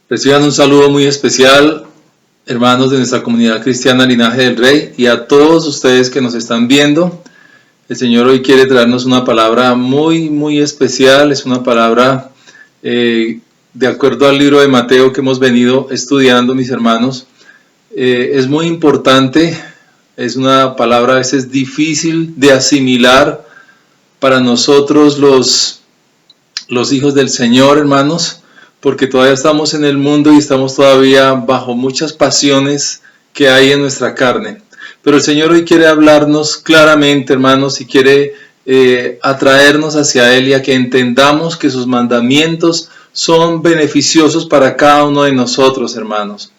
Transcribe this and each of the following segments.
Reciban un saludo muy especial, hermanos de nuestra comunidad cristiana Linaje del Rey, y a todos ustedes que nos están viendo. El Señor hoy quiere traernos una palabra muy especial. Es una palabra de acuerdo al libro de Mateo que hemos venido estudiando, mis hermanos. Es muy importante, es una palabra a veces difícil de asimilar para nosotros los hijos del Señor, hermanos, porque todavía estamos en el mundo y estamos todavía bajo muchas pasiones que hay en nuestra carne. Pero el Señor hoy quiere hablarnos claramente, hermanos, y quiere atraernos hacia Él y a que entendamos que sus mandamientos son beneficiosos para cada uno de nosotros, hermanos.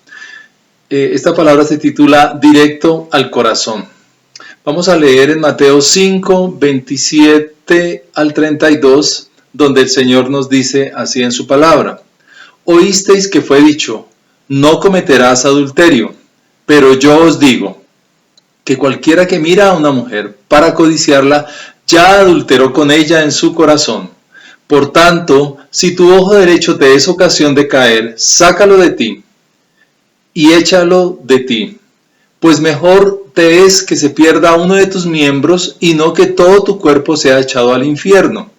Esta palabra se titula Directo al Corazón. Vamos a leer en Mateo 5, 27 al 32, donde el Señor nos dice así en su palabra: Oísteis que fue dicho, no cometerás adulterio, pero yo os digo, que cualquiera que mira a una mujer para codiciarla, ya adulteró con ella en su corazón. Por tanto, si tu ojo derecho te es ocasión de caer, sácalo de ti y échalo de ti, pues mejor te es que se pierda uno de tus miembros y no que todo tu cuerpo sea echado al infierno.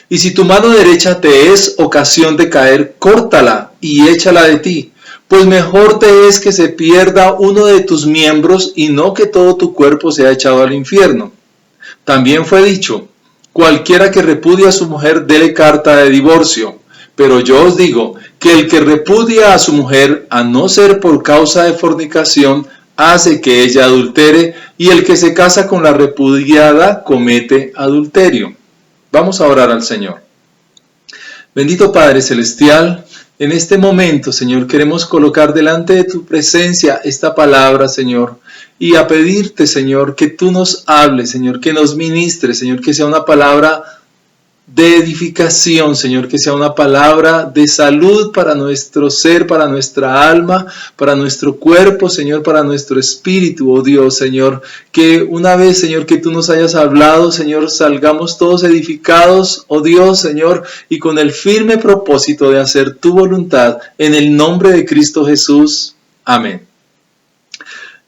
Y si tu mano derecha te es ocasión de caer, córtala y échala de ti, pues mejor te es que se pierda uno de tus miembros y no que todo tu cuerpo sea echado al infierno. También fue dicho, cualquiera que repudie a su mujer, dele carta de divorcio. Pero yo os digo que el que repudia a su mujer, a no ser por causa de fornicación, hace que ella adultere, y el que se casa con la repudiada comete adulterio. Vamos a orar al Señor. Bendito Padre Celestial, en este momento, Señor, queremos colocar delante de tu presencia esta palabra, Señor, y a pedirte, Señor, que tú nos hables, Señor, que nos ministres, Señor, que sea una palabra de edificación, Señor, que sea una palabra de salud para nuestro ser, para nuestra alma, para nuestro cuerpo, Señor, para nuestro espíritu, oh Dios, Señor, que una vez, Señor, que tú nos hayas hablado, Señor, salgamos todos edificados, oh Dios, Señor, y con el firme propósito de hacer tu voluntad, en el nombre de Cristo Jesús. Amén.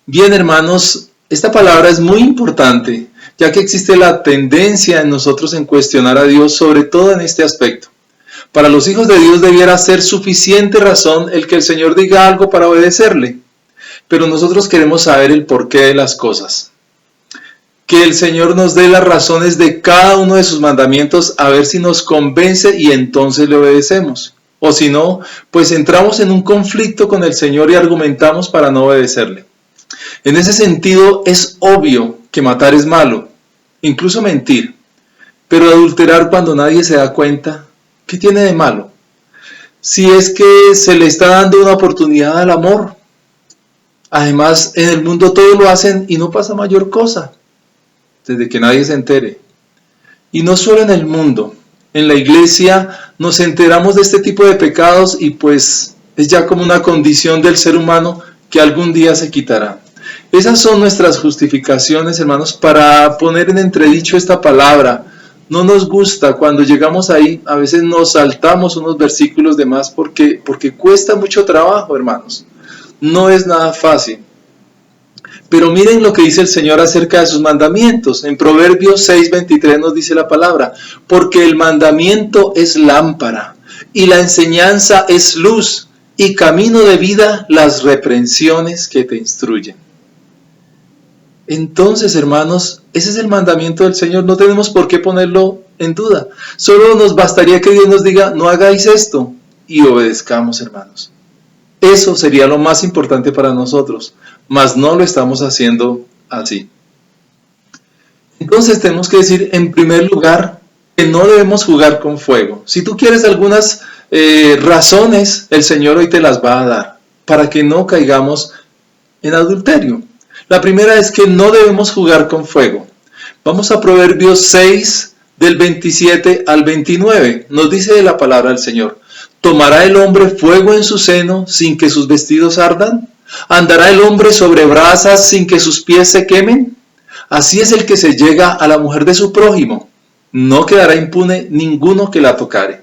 Bien, hermanos, esta palabra es muy importante, ya que existe la tendencia en nosotros en cuestionar a Dios, sobre todo en este aspecto. Para los hijos de Dios debiera ser suficiente razón el que el Señor diga algo para obedecerle, pero nosotros queremos saber el porqué de las cosas. Que el Señor nos dé las razones de cada uno de sus mandamientos, a ver si nos convence y entonces le obedecemos. O si no, pues entramos en un conflicto con el Señor y argumentamos para no obedecerle. En ese sentido, es obvio que matar es malo, incluso mentir, pero adulterar cuando nadie se da cuenta, ¿qué tiene de malo? Si es que se le está dando una oportunidad al amor. Además, en el mundo todos lo hacen y no pasa mayor cosa, desde que nadie se entere. Y no solo en el mundo, en la iglesia nos enteramos de este tipo de pecados y pues es ya como una condición del ser humano que algún día se quitará. Esas son nuestras justificaciones, hermanos, para poner en entredicho esta palabra. No nos gusta cuando llegamos ahí, a veces nos saltamos unos versículos de más porque cuesta mucho trabajo, hermanos. No es nada fácil. Pero miren lo que dice el Señor acerca de sus mandamientos. En Proverbios 6:23 nos dice la palabra: porque el mandamiento es lámpara y la enseñanza es luz y camino de vida las reprensiones que te instruyen. Entonces, hermanos, ese es el mandamiento del Señor, no tenemos por qué ponerlo en duda. Solo nos bastaría que Dios nos diga, no hagáis esto, y obedezcamos, hermanos. Eso sería lo más importante para nosotros, mas no lo estamos haciendo así. Entonces tenemos que decir, en primer lugar, que no debemos jugar con fuego. Si tú quieres algunas razones, el Señor hoy te las va a dar, para que no caigamos en adulterio. La primera es que no debemos jugar con fuego. Vamos a Proverbios 6, del 27 al 29. Nos dice la palabra del Señor: ¿tomará el hombre fuego en su seno sin que sus vestidos ardan? ¿Andará el hombre sobre brasas sin que sus pies se quemen? Así es el que se llega a la mujer de su prójimo. No quedará impune ninguno que la tocare.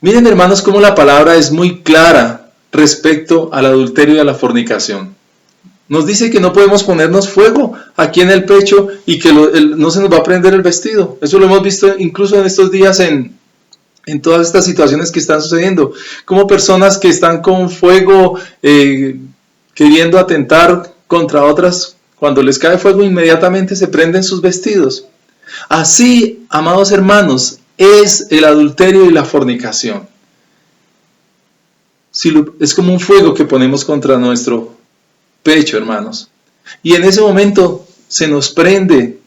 Miren, hermanos, cómo la palabra es muy clara respecto al adulterio y a la fornicación. Nos dice que no podemos ponernos fuego aquí en el pecho y que no se nos va a prender el vestido. Eso lo hemos visto incluso en estos días en todas estas situaciones que están sucediendo. Como personas que están con fuego queriendo atentar contra otras, cuando les cae fuego inmediatamente se prenden sus vestidos. Así, amados hermanos, es el adulterio y la fornicación. Es como un fuego que ponemos contra nuestro pecho, hermanos. Y en ese momento se nos prende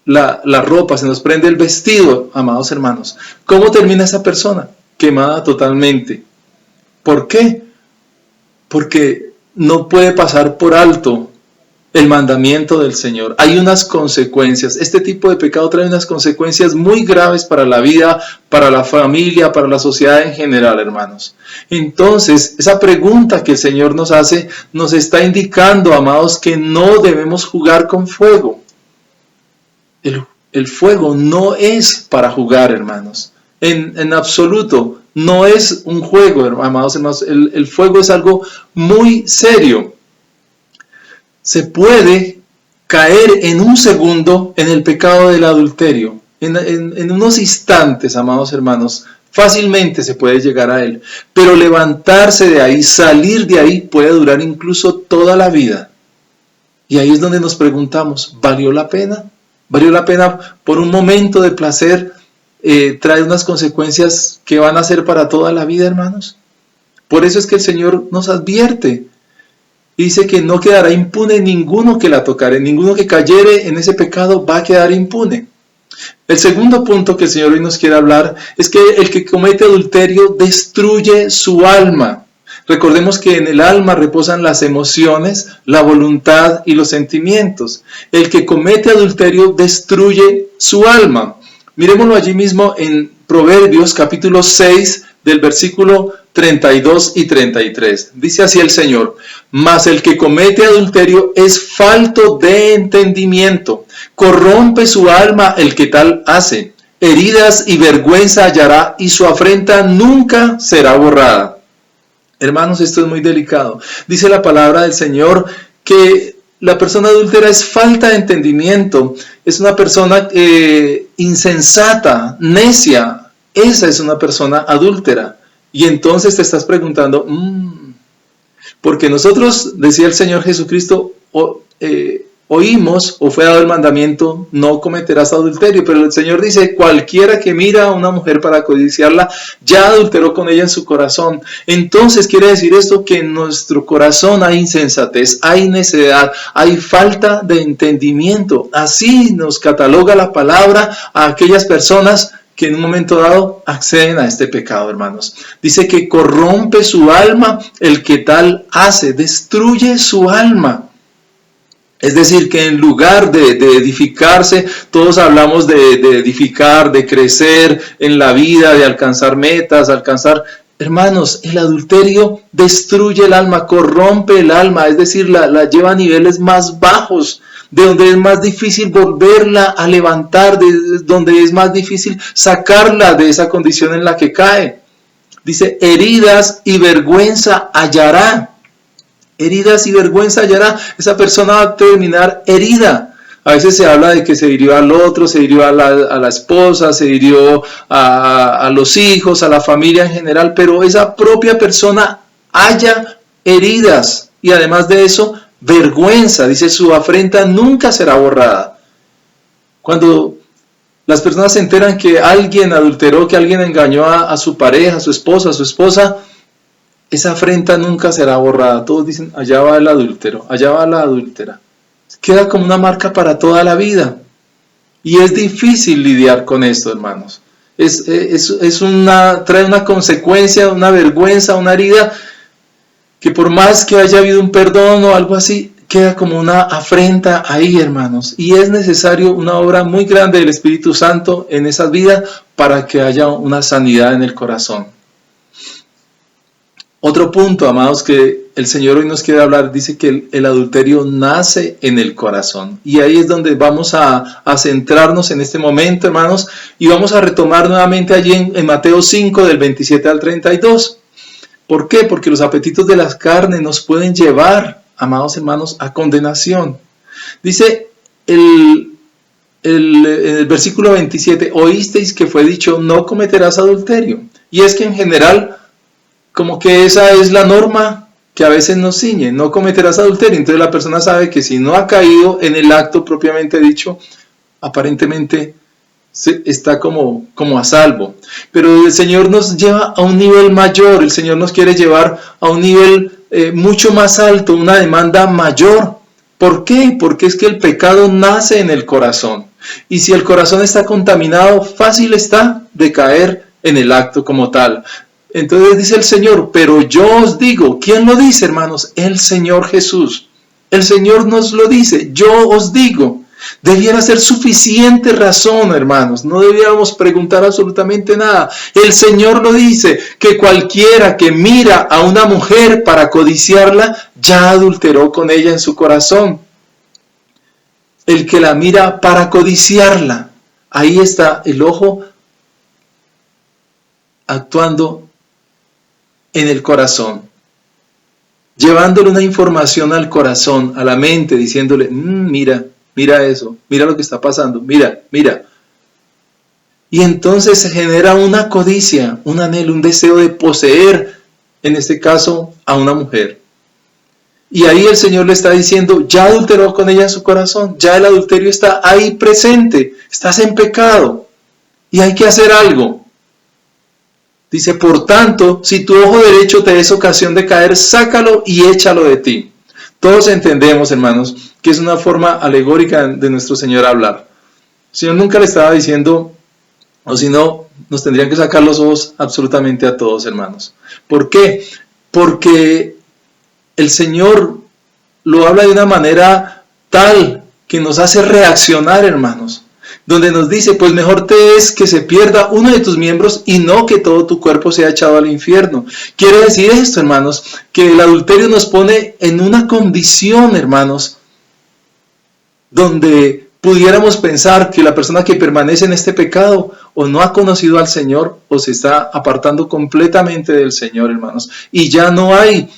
la ropa, se nos prende el vestido, amados hermanos. ¿Cómo termina esa persona? Quemada totalmente. ¿Por qué? Porque no puede pasar por alto el mandamiento del Señor. Hay unas consecuencias. Este tipo de pecado trae unas consecuencias muy graves para la vida, para la familia, para la sociedad en general, hermanos. Entonces, esa pregunta que el Señor nos hace, nos está indicando, amados, que no debemos jugar con fuego. El fuego no es para jugar, hermanos. En absoluto, no es un juego, amados hermanos. El fuego es algo muy serio. Se puede caer en un segundo en el pecado del adulterio. En unos instantes, amados hermanos, fácilmente se puede llegar a él. Pero levantarse de ahí, salir de ahí, puede durar incluso toda la vida. Y ahí es donde nos preguntamos, ¿valió la pena? ¿Valió la pena por un momento de placer? Trae unas consecuencias que van a ser para toda la vida, hermanos. Por eso es que el Señor nos advierte. Dice que no quedará impune ninguno que la tocare, ninguno que cayere en ese pecado va a quedar impune. El segundo punto que el Señor hoy nos quiere hablar es que el que comete adulterio destruye su alma. Recordemos que en el alma reposan las emociones, la voluntad y los sentimientos. El que comete adulterio destruye su alma. Miremoslo allí mismo en Proverbios capítulo 6 del versículo 32 y 33. Dice así el Señor: mas el que comete adulterio es falto de entendimiento, corrompe su alma el que tal hace, heridas y vergüenza hallará y su afrenta nunca será borrada. Hermanos, esto es muy delicado. Dice la palabra del Señor que la persona adúltera es falta de entendimiento, es una persona insensata, necia. Esa es una persona adúltera. Y entonces te estás preguntando, porque nosotros, decía el Señor Jesucristo, oímos o fue dado el mandamiento, no cometerás adulterio, pero el Señor dice, cualquiera que mira a una mujer para codiciarla, ya adulteró con ella en su corazón. Entonces quiere decir esto, que en nuestro corazón hay insensatez, hay necedad, hay falta de entendimiento. Así nos cataloga la palabra a aquellas personas que en un momento dado acceden a este pecado, hermanos. Dice que corrompe su alma el que tal hace, destruye su alma. Es decir, que en lugar de edificarse, todos hablamos de edificar, de crecer en la vida, de alcanzar metas, Hermanos, el adulterio destruye el alma, corrompe el alma, es decir, la lleva a niveles más bajos, de donde es más difícil volverla a levantar, de donde es más difícil sacarla de esa condición en la que cae. Dice, heridas y vergüenza hallará. Heridas y vergüenza hallará. Esa persona va a terminar herida. A veces se habla de que se hirió al otro, se hirió a la esposa, se hirió a los hijos, a la familia en general, pero esa propia persona halla heridas y además de eso, vergüenza. Dice, su afrenta nunca será borrada. Cuando las personas se enteran que alguien adulteró, que alguien engañó a su pareja, a su esposa, esa afrenta nunca será borrada. Todos dicen, allá va el adúltero, allá va la adúltera. Queda como una marca para toda la vida. Y es difícil lidiar con esto, hermanos. Trae una consecuencia, una vergüenza, una herida, que por más que haya habido un perdón o algo así, queda como una afrenta ahí, hermanos. Y es necesario una obra muy grande del Espíritu Santo en esa vida para que haya una sanidad en el corazón. Otro punto, amados, que el Señor hoy nos quiere hablar, dice que el adulterio nace en el corazón. Y ahí es donde vamos a centrarnos en este momento, hermanos, y vamos a retomar nuevamente allí en Mateo 5, del 27 al 32. ¿Por qué? Porque los apetitos de las carnes nos pueden llevar, amados hermanos, a condenación. Dice en el versículo 27, oísteis que fue dicho, no cometerás adulterio. Y es que en general, como que esa es la norma que a veces nos ciñe, no cometerás adulterio. Entonces la persona sabe que si no ha caído en el acto propiamente dicho, aparentemente está como a salvo. Pero el Señor nos lleva a un nivel mayor, el Señor nos quiere llevar a un nivel mucho más alto, una demanda mayor. ¿Por qué? Porque es que el pecado nace en el corazón. Y si el corazón está contaminado, fácil está de caer en el acto como tal. Entonces dice el Señor, pero yo os digo, ¿quién lo dice, hermanos? El Señor Jesús. El Señor nos lo dice, yo os digo. Debiera ser suficiente razón, hermanos. No debiéramos preguntar absolutamente nada. El Señor lo dice, que cualquiera que mira a una mujer para codiciarla, ya adulteró con ella en su corazón. El que la mira para codiciarla, ahí está el ojo actuando en el corazón, llevándole una información al corazón, a la mente, diciéndole, mira eso, mira lo que está pasando, mira. Y entonces se genera una codicia, un anhelo, un deseo de poseer, en este caso, a una mujer. Y ahí el Señor le está diciendo, ya adulteró con ella en su corazón, ya el adulterio está ahí presente, estás en pecado y hay que hacer algo. Dice, por tanto, si tu ojo derecho te es ocasión de caer, sácalo y échalo de ti. Todos entendemos, hermanos, que es una forma alegórica de nuestro Señor hablar. El Señor nunca le estaba diciendo, o si no, nos tendrían que sacar los ojos absolutamente a todos, hermanos. ¿Por qué? Porque el Señor lo habla de una manera tal que nos hace reaccionar, hermanos. Donde nos dice, pues mejor te es que se pierda uno de tus miembros y no que todo tu cuerpo sea echado al infierno. Quiere decir esto, hermanos, que el adulterio nos pone en una condición, hermanos, donde pudiéramos pensar que la persona que permanece en este pecado o no ha conocido al Señor o se está apartando completamente del Señor, hermanos. Y ya no hay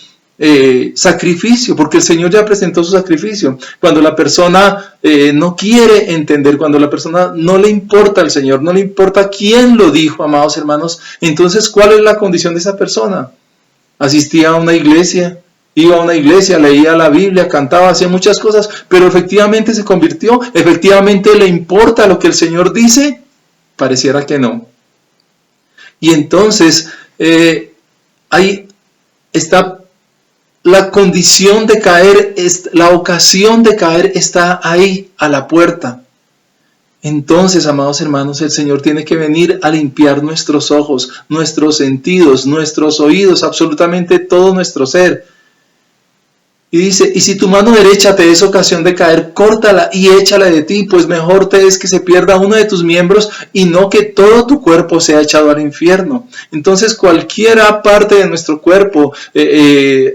sacrificio, porque el Señor ya presentó su sacrificio. Cuando la persona no quiere entender, cuando la persona no le importa al Señor, no le importa quién lo dijo, amados hermanos, entonces ¿cuál es la condición de esa persona? Asistía a una iglesia, iba a una iglesia, leía la Biblia, cantaba, hacía muchas cosas, pero efectivamente se convirtió, efectivamente le importa lo que el Señor dice, pareciera que no. Y entonces ahí está la condición de caer, la ocasión de caer está ahí, a la puerta. Entonces, amados hermanos, el Señor tiene que venir a limpiar nuestros ojos, nuestros sentidos, nuestros oídos, absolutamente todo nuestro ser. Y dice, y si tu mano derecha te es ocasión de caer, córtala y échala de ti, pues mejor te es que se pierda uno de tus miembros y no que todo tu cuerpo sea echado al infierno. Entonces cualquiera parte de nuestro cuerpo,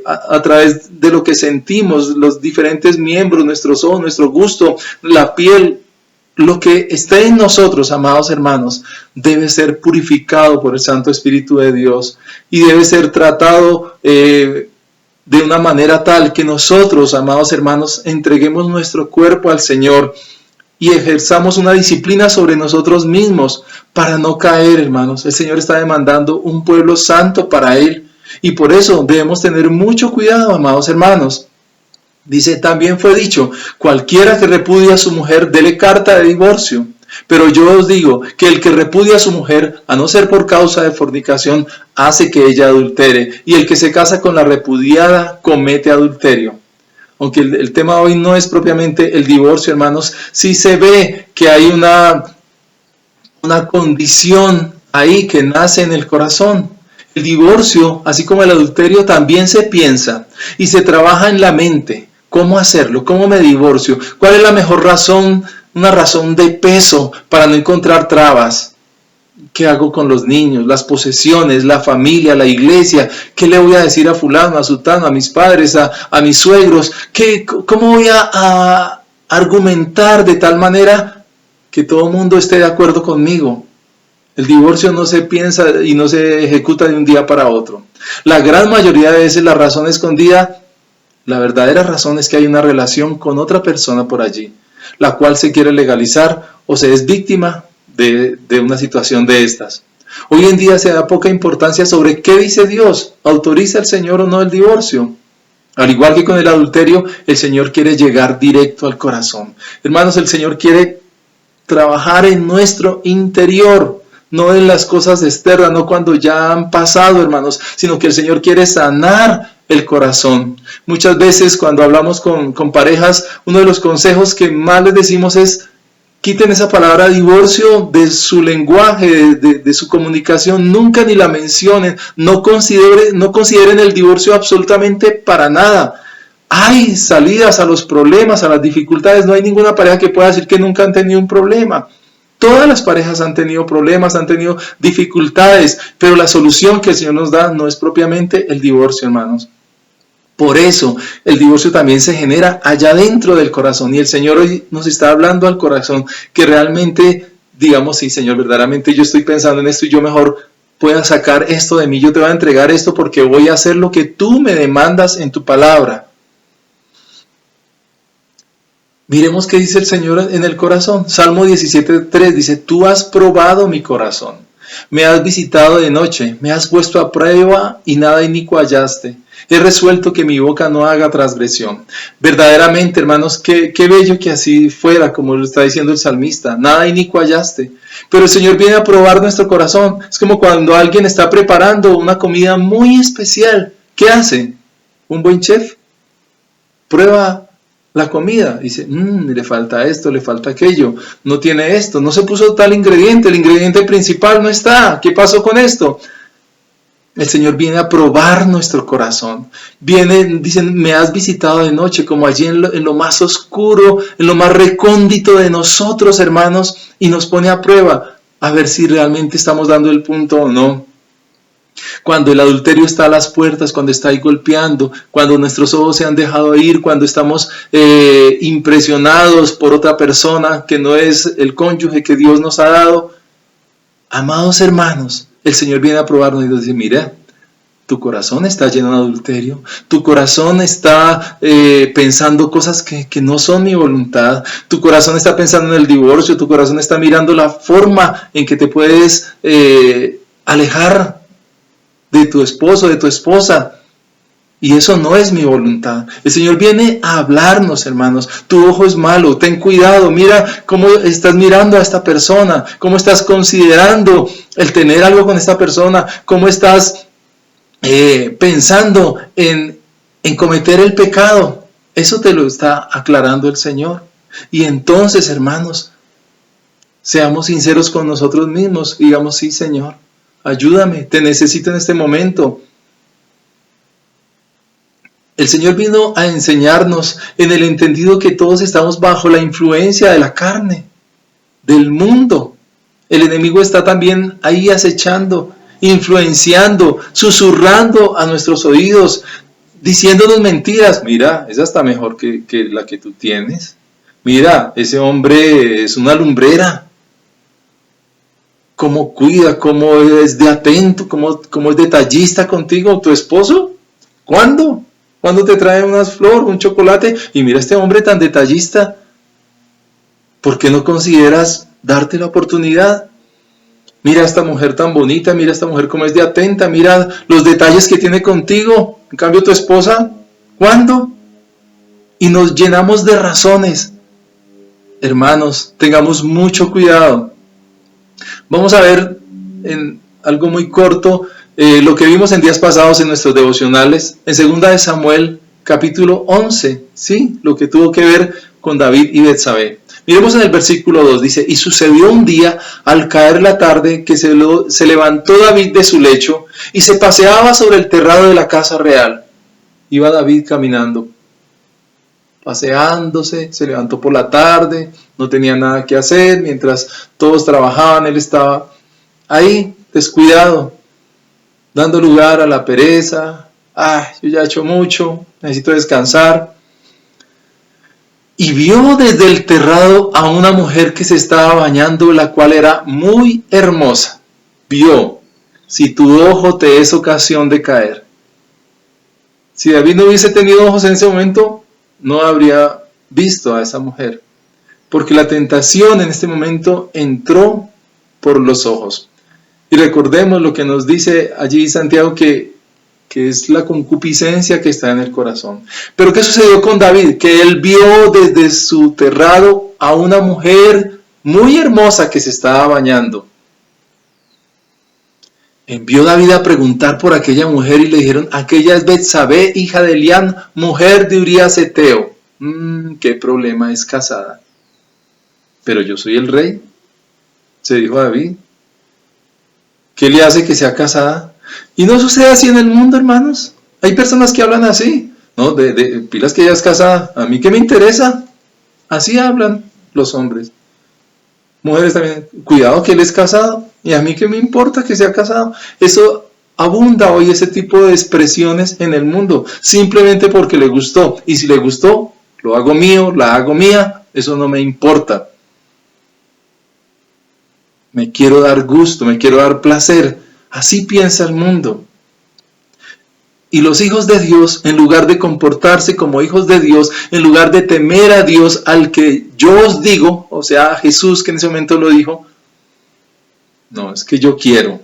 a través de lo que sentimos, los diferentes miembros, nuestros ojos, nuestro gusto, la piel, lo que esté en nosotros, amados hermanos, debe ser purificado por el Santo Espíritu de Dios y debe ser tratado de una manera tal que nosotros, amados hermanos, entreguemos nuestro cuerpo al Señor y ejerzamos una disciplina sobre nosotros mismos para no caer, hermanos. El Señor está demandando un pueblo santo para Él y por eso debemos tener mucho cuidado, amados hermanos. Dice, también fue dicho, cualquiera que repudia a su mujer, dele carta de divorcio. Pero yo os digo que el que repudia a su mujer, a no ser por causa de fornicación, hace que ella adultere. Y el que se casa con la repudiada comete adulterio. Aunque el tema hoy no es propiamente el divorcio, hermanos, sí se ve que hay una condición ahí que nace en el corazón. El divorcio, así como el adulterio, también se piensa y se trabaja en la mente. ¿Cómo hacerlo? ¿Cómo me divorcio? ¿Cuál es la mejor razón? Una razón de peso para no encontrar trabas. ¿Qué hago con los niños, las posesiones, la familia, la iglesia? ¿Qué le voy a decir a fulano, a sutano, a mis padres, a mis suegros? ¿Cómo voy a argumentar de tal manera que todo el mundo esté de acuerdo conmigo? El divorcio no se piensa y no se ejecuta de un día para otro. La gran mayoría de veces la razón escondida, la verdadera razón es que hay una relación con otra persona por allí, la cual se quiere legalizar o se es víctima de una situación de estas. Hoy en día se da poca importancia sobre qué dice Dios, ¿autoriza el Señor o no el divorcio? Al igual que con el adulterio, el Señor quiere llegar directo al corazón. Hermanos, el Señor quiere trabajar en nuestro interior, no en las cosas externas, no cuando ya han pasado, hermanos, sino que el Señor quiere sanar el corazón. Muchas veces cuando hablamos con parejas, uno de los consejos que más les decimos es: quiten esa palabra divorcio de su lenguaje, de su comunicación, nunca ni la mencionen, no consideren el divorcio absolutamente para nada. Hay salidas a los problemas, a las dificultades, no hay ninguna pareja que pueda decir que nunca han tenido un problema. Todas las parejas han tenido problemas, han tenido dificultades, pero la solución que el Señor nos da no es propiamente el divorcio, hermanos. Por eso el divorcio también se genera allá dentro del corazón, y el Señor hoy nos está hablando al corazón, que realmente digamos: sí, Señor, verdaderamente yo estoy pensando en esto y yo mejor pueda sacar esto de mí, yo te voy a entregar esto porque voy a hacer lo que tú me demandas en tu palabra. Miremos qué dice el Señor en el corazón. Salmo 17:3 dice: tú has probado mi corazón, me has visitado de noche, me has puesto a prueba y nada inicuo hallaste. He resuelto que mi boca no haga transgresión. Verdaderamente, hermanos, qué bello que así fuera, como lo está diciendo el salmista. Nada inicuo hallaste. Pero el Señor viene a probar nuestro corazón. Es como cuando alguien está preparando una comida muy especial. ¿Qué hace? Un buen chef prueba la comida, dice: le falta esto, le falta aquello, no tiene esto, no se puso tal ingrediente, el ingrediente principal no está, ¿qué pasó con esto? El Señor viene a probar nuestro corazón. Viene, dicen: me has visitado de noche, como allí en lo más oscuro, en lo más recóndito de nosotros, hermanos, y nos pone a prueba, a ver si realmente estamos dando el punto o no. Cuando el adulterio está a las puertas, cuando está ahí golpeando, cuando nuestros ojos se han dejado ir, cuando estamos impresionados por otra persona que no es el cónyuge que Dios nos ha dado. Amados hermanos, el Señor viene a probarnos y nos dice: mira, tu corazón está lleno de adulterio, tu corazón está pensando cosas que no son mi voluntad, tu corazón está pensando en el divorcio, tu corazón está mirando la forma en que te puedes alejar de tu esposo, de tu esposa, y eso no es mi voluntad. El Señor viene a hablarnos, hermanos: tu ojo es malo, ten cuidado, mira cómo estás mirando a esta persona, cómo estás considerando el tener algo con esta persona, cómo estás pensando en cometer el pecado. Eso te lo está aclarando el Señor. Y entonces, hermanos, seamos sinceros con nosotros mismos, digamos: sí, Señor, ayúdame, te necesito en este momento. El Señor vino a enseñarnos en el entendido que todos estamos bajo la influencia de la carne, del mundo. El enemigo está también ahí acechando, influenciando, susurrando a nuestros oídos, diciéndonos mentiras. Mira, esa está mejor que la que tú tienes. Mira, ese hombre es una lumbrera. Cómo cuida, cómo es de atento, cómo es detallista contigo, tu esposo. ¿Cuándo? ¿Cuándo te trae unas flores, un chocolate? Y mira este hombre tan detallista. ¿Por qué no consideras darte la oportunidad? Mira a esta mujer tan bonita, mira a esta mujer cómo es de atenta, mira los detalles que tiene contigo. En cambio tu esposa, ¿cuándo? Y nos llenamos de razones. Hermanos, tengamos mucho cuidado. Vamos a ver en algo muy corto lo que vimos en días pasados en nuestros devocionales, en 2 de Samuel, capítulo 11, ¿sí? Lo que tuvo que ver con David y Betsabé. Miremos en el versículo 2, dice: y sucedió un día, al caer la tarde, que se levantó David de su lecho y se paseaba sobre el terrado de la casa real. Iba David caminando, paseándose, se levantó por la tarde, no tenía nada que hacer, mientras todos trabajaban, él estaba ahí, descuidado, dando lugar a la pereza. Yo ya he hecho mucho, necesito descansar. Y vio desde el terrado a una mujer que se estaba bañando, la cual era muy hermosa. vio, si tu ojo te es ocasión de caer. Si David no hubiese tenido ojos en ese momento, no habría visto a esa mujer. Porque la tentación en este momento entró por los ojos. Y recordemos lo que nos dice allí Santiago, que es la concupiscencia que está en el corazón. Pero ¿qué sucedió con David? Que él vio desde su terrado a una mujer muy hermosa que se estaba bañando. Envió David a preguntar por aquella mujer y le dijeron, aquella es Betsabé, hija de Elián, mujer de Urías Eteo. ¿Qué problema? Es casada. Pero yo soy el rey, se dijo David. ¿Qué le hace que sea casada? Y no sucede así en el mundo, hermanos. Hay personas que hablan así, ¿no? De pilas que ella es casada. ¿A mí qué me interesa? Así hablan los hombres. Mujeres también, cuidado que él es casado. ¿Y a mí qué me importa que sea casado? Eso abunda hoy, ese tipo de expresiones en el mundo. Simplemente porque le gustó. Y si le gustó, lo hago mío, la hago mía. Eso no me importa. Me quiero dar gusto, me quiero dar placer. Así piensa el mundo. Y los hijos de Dios, en lugar de comportarse como hijos de Dios, en lugar de temer a Dios, al que yo os digo, o sea, a Jesús que en ese momento lo dijo, no, es que yo quiero,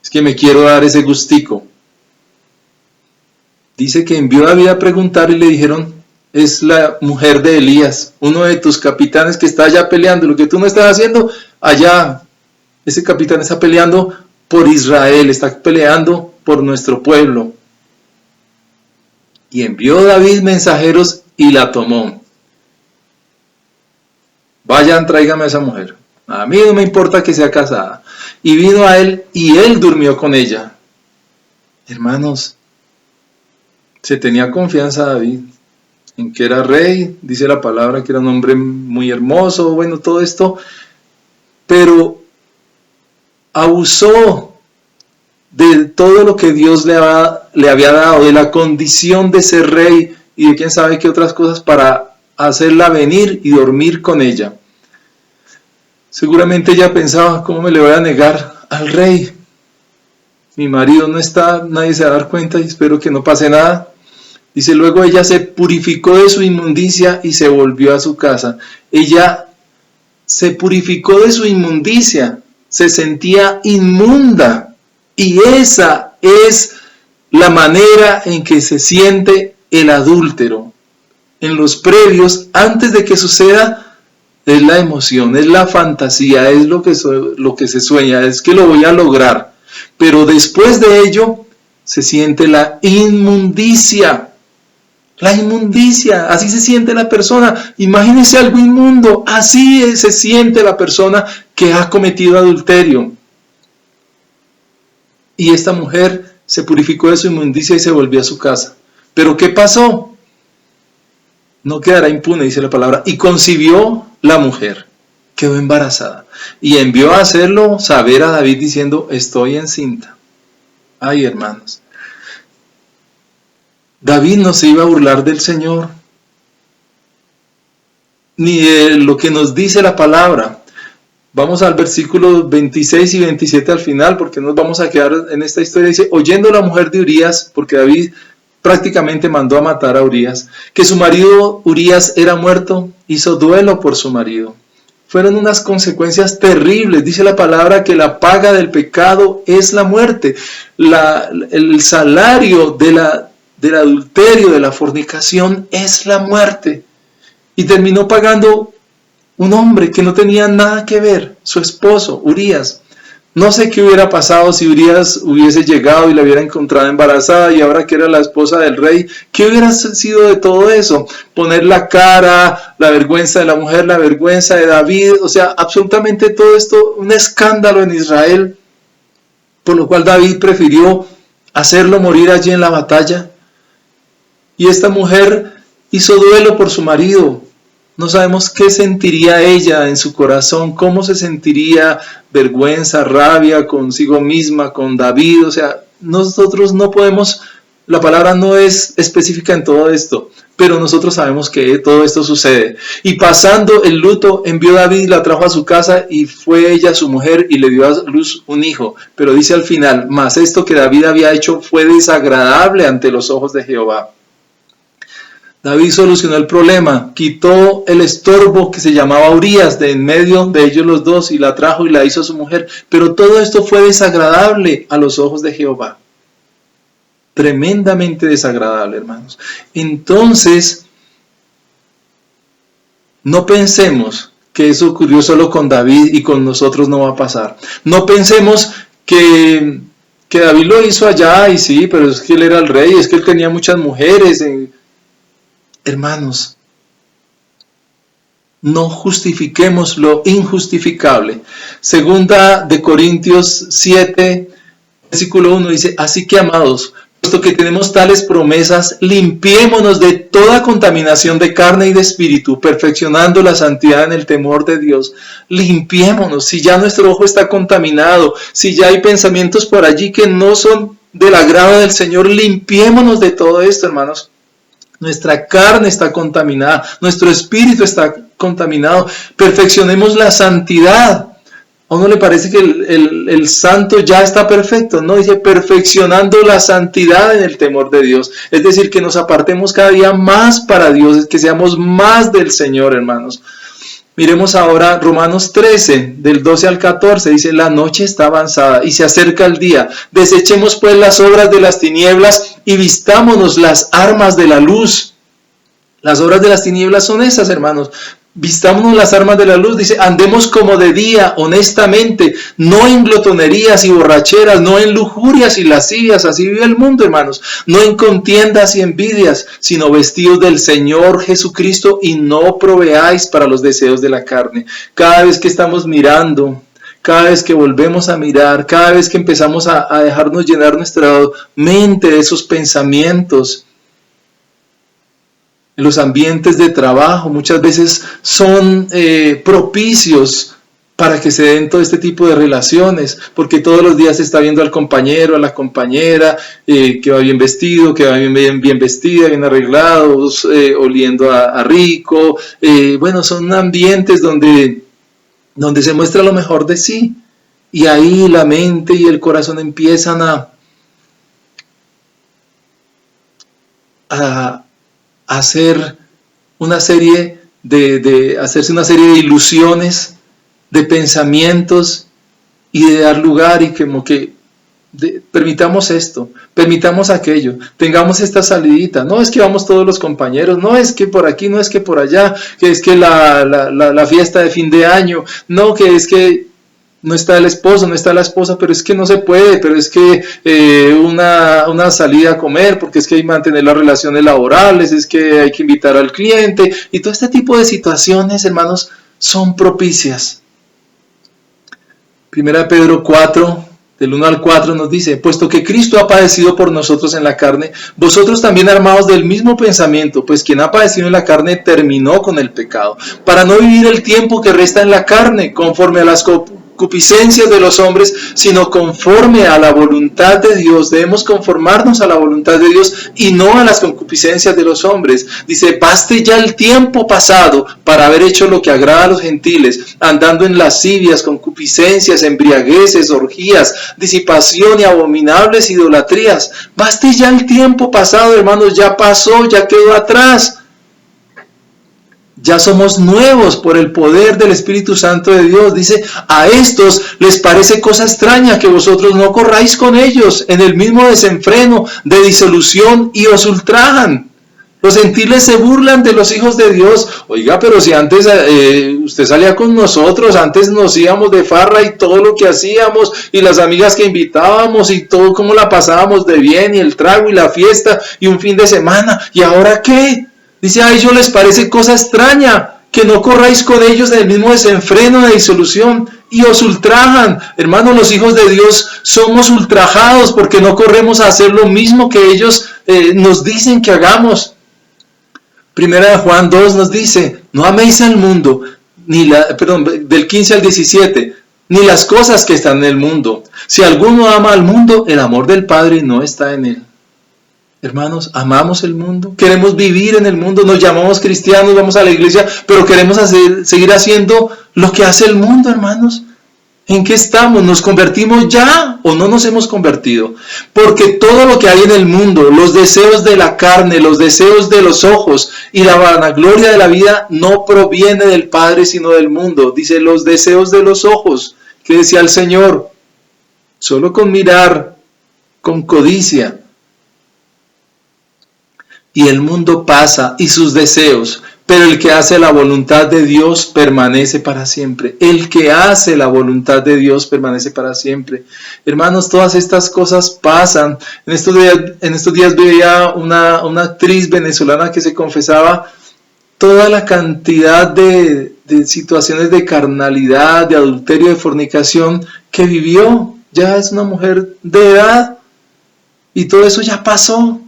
es que me quiero dar ese gustico. Dice que envió a David a preguntar y le dijeron, es la mujer de Elías, uno de tus capitanes que está allá peleando, lo que tú no estás haciendo, allá, ese capitán está peleando por Israel, está peleando por nuestro pueblo. Y envió David mensajeros y la tomó. Vayan, tráigame a esa mujer. A mí no me importa que sea casada. Y vino a él y él durmió con ella. Hermanos, se tenía confianza David en que era rey, dice la palabra que era un hombre muy hermoso, bueno, todo esto, pero abusó de todo lo que Dios le había dado, de la condición de ser rey y de quién sabe qué otras cosas para hacerla venir y dormir con ella. Seguramente ella pensaba, ¿cómo me le voy a negar al rey? Mi marido no está, nadie se va a dar cuenta y espero que no pase nada. Dice, luego ella se purificó de su inmundicia y se volvió a su casa. Ella se purificó de su inmundicia, se sentía inmunda. Y esa es la manera en que se siente el adúltero. En los previos, antes de que suceda, es la emoción, es la fantasía, es lo que se sueña, es que lo voy a lograr. Pero después de ello, se siente la inmundicia. La inmundicia, así se siente la persona. Imagínense algo inmundo, así se siente la persona que ha cometido adulterio. Y esta mujer se purificó de su inmundicia y se volvió a su casa. ¿Pero qué pasó? No quedará impune, dice la palabra. Y concibió la mujer. Quedó embarazada. Y envió a hacerlo saber a David diciendo, estoy encinta. Ay, hermanos. David no se iba a burlar del Señor. Ni de lo que nos dice la palabra. Vamos al versículo 26 y 27 al final, porque nos vamos a quedar en esta historia. Dice, oyendo la mujer de Urías, porque David prácticamente mandó a matar a Urías, que su marido Urías era muerto, hizo duelo por su marido. Fueron unas consecuencias terribles. Dice la palabra que la paga del pecado es la muerte. El salario del adulterio, de la fornicación, es la muerte. Y terminó pagando un hombre que no tenía nada que ver, su esposo, Urías. No sé qué hubiera pasado si Urías hubiese llegado y la hubiera encontrado embarazada y ahora que era la esposa del rey. ¿Qué hubiera sido de todo eso? Poner la cara, la vergüenza de la mujer, la vergüenza de David. O sea, absolutamente todo esto, un escándalo en Israel. Por lo cual David prefirió hacerlo morir allí en la batalla. Y esta mujer hizo duelo por su marido. No sabemos qué sentiría ella en su corazón, cómo se sentiría, vergüenza, rabia consigo misma, con David. O sea, nosotros no podemos la palabra no es específica en todo esto, pero nosotros sabemos que todo esto sucede. Y pasando el luto, envió David y la trajo a su casa, y fue ella su mujer y le dio a luz un hijo. Pero dice al final, mas esto que David había hecho fue desagradable ante los ojos de Jehová. David solucionó el problema, quitó el estorbo que se llamaba Urías de en medio de ellos los dos, y la trajo y la hizo su mujer. Pero todo esto fue desagradable a los ojos de Jehová. Tremendamente desagradable, hermanos. Entonces, no pensemos que eso ocurrió solo con David y con nosotros no va a pasar. No pensemos que David lo hizo allá y sí, pero es que él era el rey, es que él tenía muchas mujeres. Hermanos, no justifiquemos lo injustificable. Segunda de Corintios 7, versículo 1 dice, así que amados, puesto que tenemos tales promesas, limpiémonos de toda contaminación de carne y de espíritu, perfeccionando la santidad en el temor de Dios. Limpiémonos. Si ya nuestro ojo está contaminado, si ya hay pensamientos por allí que no son del agrado del Señor, limpiémonos de todo esto, hermanos. Nuestra carne está contaminada, nuestro espíritu está contaminado. Perfeccionemos la santidad. ¿A uno le parece que el santo ya está perfecto? No, dice perfeccionando la santidad en el temor de Dios. Es decir, que nos apartemos cada día más para Dios, que seamos más del Señor, hermanos. Miremos ahora Romanos 13, del 12 al 14, dice, la noche está avanzada y se acerca el día. Desechemos pues las obras de las tinieblas y vistámonos las armas de la luz. Las obras de las tinieblas son esas, hermanos. Vistámonos las armas de la luz, dice, andemos como de día, honestamente, no en glotonerías y borracheras, no en lujurias y lascivias, así vive el mundo, hermanos, no en contiendas y envidias, sino vestidos del Señor Jesucristo y no proveáis para los deseos de la carne. Cada vez que estamos mirando, cada vez que volvemos a mirar, cada vez que empezamos a dejarnos llenar nuestra mente de esos pensamientos, los ambientes de trabajo muchas veces son propicios para que se den todo este tipo de relaciones, porque todos los días se está viendo al compañero, a la compañera, que va bien vestido, que va bien vestida, bien arreglados, oliendo a rico. Bueno, son ambientes donde se muestra lo mejor de sí, y ahí la mente y el corazón empiezan a hacer una serie hacerse una serie de ilusiones, de pensamientos, y de dar lugar, y como que permitamos esto, permitamos aquello, tengamos esta salidita. No es que vamos todos los compañeros, no es que por aquí, no es que por allá, que es que la fiesta de fin de año, no, que es que no está el esposo, no está la esposa, pero es que no se puede, pero es que una salida a comer, porque es que hay que mantener las relaciones laborales, es que hay que invitar al cliente, y todo este tipo de situaciones, hermanos, son propicias. Primera de Pedro 4, del 1 al 4 nos dice, puesto que Cristo ha padecido por nosotros en la carne, vosotros también armados del mismo pensamiento, pues quien ha padecido en la carne terminó con el pecado, para no vivir el tiempo que resta en la carne, conforme a las concupiscencias de los hombres, sino conforme a la voluntad de Dios. Debemos conformarnos a la voluntad de Dios y no a las concupiscencias de los hombres. Dice, baste ya el tiempo pasado para haber hecho lo que agrada a los gentiles, andando en lascivias, concupiscencias, embriagueces, orgías, disipación y abominables idolatrías. Baste ya el tiempo pasado, hermanos, ya pasó, ya quedó atrás. Ya somos nuevos por el poder del Espíritu Santo de Dios. Dice, a estos les parece cosa extraña que vosotros no corráis con ellos en el mismo desenfreno de disolución y os ultrajan. Los gentiles se burlan de los hijos de Dios. Oiga, pero si antes usted salía con nosotros, antes nos íbamos de farra y todo lo que hacíamos, y las amigas que invitábamos y todo cómo la pasábamos de bien, y el trago y la fiesta y un fin de semana. ¿Y ahora qué? Dice, a ellos les parece cosa extraña que no corráis con ellos en el mismo desenfreno de disolución y os ultrajan. Hermanos, los hijos de Dios somos ultrajados porque no corremos a hacer lo mismo que ellos nos dicen que hagamos. Primera de Juan 2 nos dice, no améis al mundo, del 15 al 17, ni las cosas que están en el mundo. Si alguno ama al mundo, el amor del Padre no está en él. Hermanos, amamos el mundo, queremos vivir en el mundo, nos llamamos cristianos, vamos a la iglesia, pero queremos seguir haciendo lo que hace el mundo, hermanos. ¿En qué estamos? ¿Nos convertimos ya o no nos hemos convertido? Porque todo lo que hay en el mundo, los deseos de la carne, los deseos de los ojos y la vanagloria de la vida no proviene del Padre sino del mundo. Dice los deseos de los ojos, que decía el Señor, solo con mirar, con codicia. Y el mundo pasa y sus deseos, pero el que hace la voluntad de Dios permanece para siempre. El que hace la voluntad de Dios permanece para siempre. Hermanos, todas estas cosas pasan. En estos días veía una actriz venezolana que se confesaba toda la cantidad de situaciones de carnalidad, de adulterio, de fornicación que vivió. Ya es una mujer de edad y todo eso ya pasó.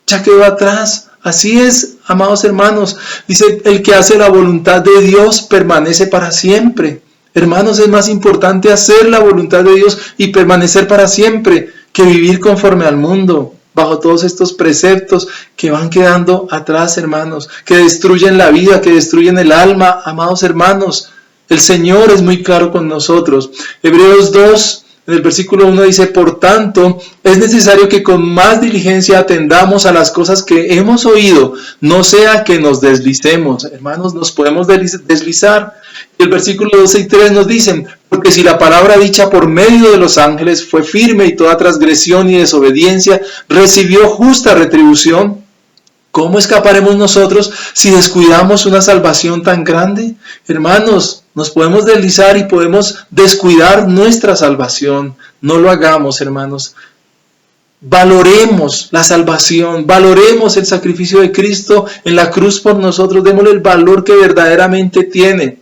Ya quedó atrás. Así es, amados hermanos. Dice, el que hace la voluntad de Dios permanece para siempre. Hermanos, es más importante hacer la voluntad de Dios y permanecer para siempre que vivir conforme al mundo, bajo todos estos preceptos que van quedando atrás, hermanos, que destruyen la vida, que destruyen el alma, amados hermanos. El Señor es muy claro con nosotros. Hebreos 2, en el versículo 1 dice, por tanto, es necesario que con más diligencia atendamos a las cosas que hemos oído, no sea que nos deslicemos. Hermanos, nos podemos deslizar. Y el versículo 12 y 3 nos dicen, porque si la palabra dicha por medio de los ángeles fue firme y toda transgresión y desobediencia recibió justa retribución, ¿cómo escaparemos nosotros si descuidamos una salvación tan grande? Hermanos, nos podemos deslizar y podemos descuidar nuestra salvación. No lo hagamos, hermanos. Valoremos la salvación, valoremos el sacrificio de Cristo en la cruz por nosotros, démosle el valor que verdaderamente tiene.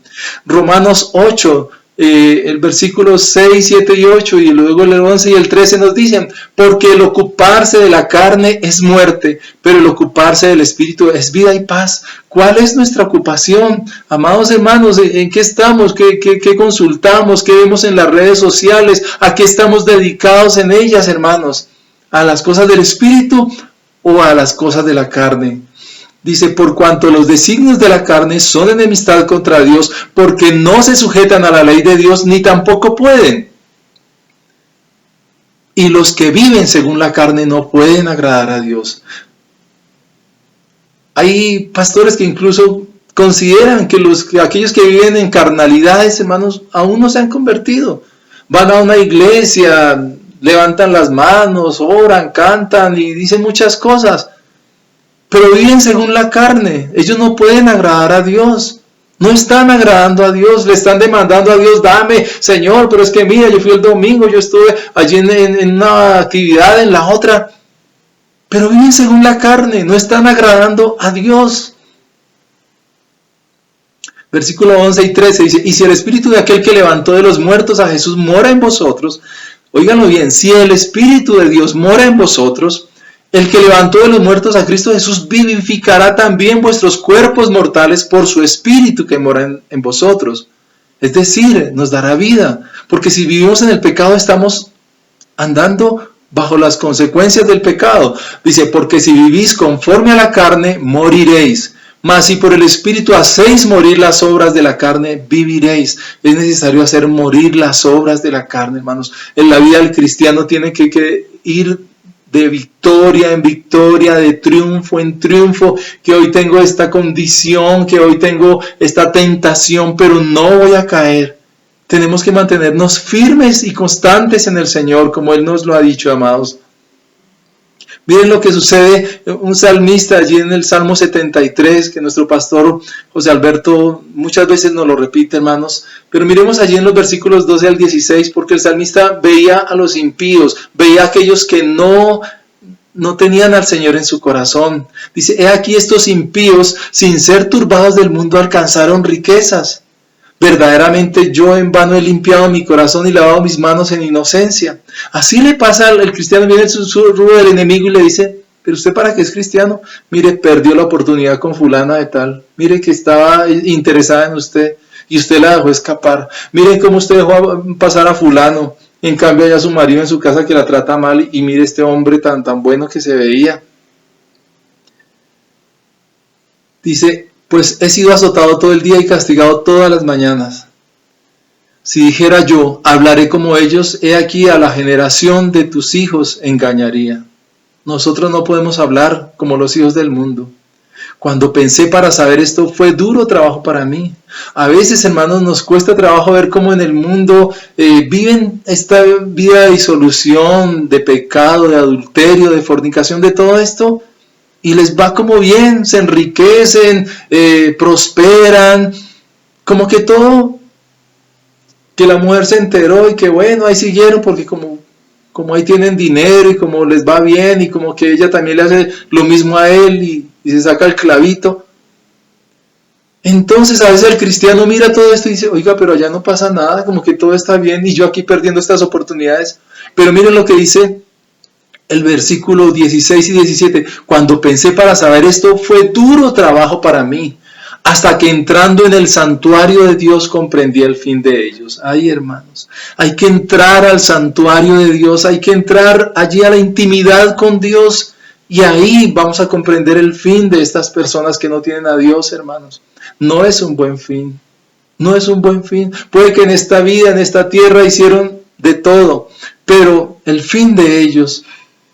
Romanos 8, el versículo 6, 7 y 8 y luego el 11 y el 13 nos dicen, porque el ocuparse de la carne es muerte, pero el ocuparse del Espíritu es vida y paz. ¿Cuál es nuestra ocupación? Amados hermanos, ¿en qué estamos? ¿Qué consultamos? ¿Qué vemos en las redes sociales? ¿A qué estamos dedicados en ellas, hermanos? ¿A las cosas del Espíritu o a las cosas de la carne? Dice, por cuanto los designios de la carne son enemistad contra Dios, porque no se sujetan a la ley de Dios, ni tampoco pueden. Y los que viven según la carne no pueden agradar a Dios. Hay pastores que incluso consideran que aquellos que viven en carnalidades, hermanos, aún no se han convertido. Van a una iglesia, levantan las manos, oran, cantan y dicen muchas cosas. Pero viven según la carne. Ellos no pueden agradar a Dios. No están agradando a Dios. Le están demandando a Dios, dame, Señor, pero es que mira, yo fui el domingo, yo estuve allí en una actividad, en la otra. Pero viven según la carne. No están agradando a Dios. Versículo 11 y 13 dice, y si el espíritu de aquel que levantó de los muertos a Jesús mora en vosotros, óiganlo bien, si el espíritu de Dios mora en vosotros, el que levantó de los muertos a Cristo Jesús vivificará también vuestros cuerpos mortales por su Espíritu que mora en vosotros. Es decir, nos dará vida. Porque si vivimos en el pecado estamos andando bajo las consecuencias del pecado. Dice, porque si vivís conforme a la carne, moriréis. Mas si por el Espíritu hacéis morir las obras de la carne, viviréis. Es necesario hacer morir las obras de la carne, hermanos. En la vida del cristiano tiene que ir de victoria en victoria, de triunfo en triunfo, que hoy tengo esta condición, que hoy tengo esta tentación, pero no voy a caer. Tenemos que mantenernos firmes y constantes en el Señor, como Él nos lo ha dicho, amados. Miren lo que sucede, un salmista allí en el Salmo 73, que nuestro pastor José Alberto muchas veces nos lo repite, hermanos, pero miremos allí en los versículos 12 al 16, porque el salmista veía a los impíos, veía a aquellos que no tenían al Señor en su corazón. Dice, he aquí estos impíos, sin ser turbados del mundo, alcanzaron riquezas. Verdaderamente yo en vano he limpiado mi corazón y lavado mis manos en inocencia. Así le pasa al cristiano, viene el susurro del enemigo y le dice, pero usted para qué es cristiano, mire, perdió la oportunidad con fulana de tal, mire que estaba interesada en usted y usted la dejó escapar, mire cómo usted dejó pasar a fulano, en cambio hay a su marido en su casa que la trata mal y mire este hombre tan bueno que se veía. Dice, pues he sido azotado todo el día y castigado todas las mañanas. Si dijera yo, hablaré como ellos, he aquí a la generación de tus hijos engañaría. Nosotros no podemos hablar como los hijos del mundo. Cuando pensé para saber esto, fue duro trabajo para mí. A veces, hermanos, nos cuesta trabajo ver cómo en el mundo viven esta vida de disolución, de pecado, de adulterio, de fornicación, de todo esto, y les va como bien, se enriquecen, prosperan, como que todo, que la mujer se enteró y que bueno, ahí siguieron porque como ahí tienen dinero y como les va bien y como que ella también le hace lo mismo a él y se saca el clavito. Entonces a veces el cristiano mira todo esto y dice, oiga, pero allá no pasa nada, como que todo está bien y yo aquí perdiendo estas oportunidades. Pero miren lo que dice el versículo 16 y 17. Cuando pensé para saber esto, fue duro trabajo para mí, hasta que entrando en el santuario de Dios comprendí el fin de ellos. Ay, hermanos, hay que entrar al santuario de Dios, hay que entrar allí a la intimidad con Dios y ahí vamos a comprender el fin de estas personas que no tienen a Dios, hermanos. No es un buen fin, no es un buen fin. Puede que en esta vida, en esta tierra hicieron de todo, pero el fin de ellos